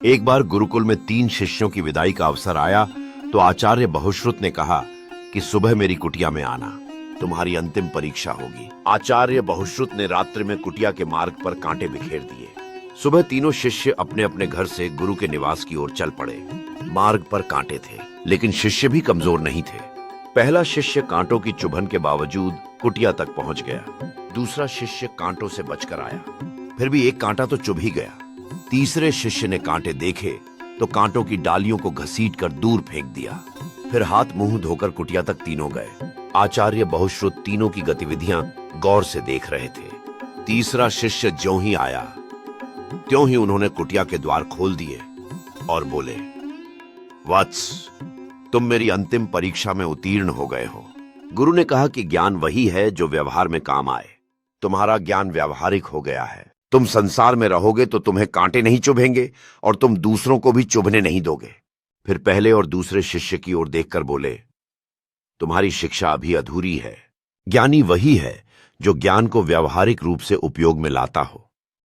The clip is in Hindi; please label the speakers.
Speaker 1: एक बार गुरुकुल में 3 शिष्यों की विदाई का अवसर आया तो आचार्य बहुश्रुत ने कहा कि सुबह मेरी कुटिया में आना, तुम्हारी अंतिम परीक्षा होगी। आचार्य बहुश्रुत ने रात्रि में कुटिया के मार्ग पर कांटे बिखेर दिए। सुबह तीनों शिष्य अपने अपने घर से गुरु के निवास की ओर चल पड़े। मार्ग पर कांटे थे, लेकिन शिष्य भी कमजोर नहीं थे। पहला शिष्य कांटों की चुभन के बावजूद कुटिया तक पहुंच गया। दूसरा शिष्य कांटों से बचकर आया, फिर भी एक कांटा तो चुभ ही गया। तीसरे शिष्य ने कांटे देखे तो कांटों की डालियों को घसीटकर दूर फेंक दिया। फिर हाथ मुंह धोकर कुटिया तक तीनों गए। आचार्य बहुश्रुत तीनों की गतिविधियां गौर से देख रहे थे। तीसरा शिष्य ज्यों ही आया त्यों ही उन्होंने कुटिया के द्वार खोल दिए और बोले, वत्स, तुम मेरी अंतिम परीक्षा में उत्तीर्ण हो गए हो। गुरु ने कहा कि ज्ञान वही है जो व्यवहार में काम आए। तुम्हारा ज्ञान व्यावहारिक हो गया है। तुम संसार में रहोगे तो तुम्हें कांटे नहीं चुभेंगे और तुम दूसरों को भी चुभने नहीं दोगे। फिर पहले और दूसरे शिष्य की ओर देखकर बोले, तुम्हारी शिक्षा अभी अधूरी है। ज्ञानी वही है जो ज्ञान को व्यावहारिक रूप से उपयोग में लाता हो।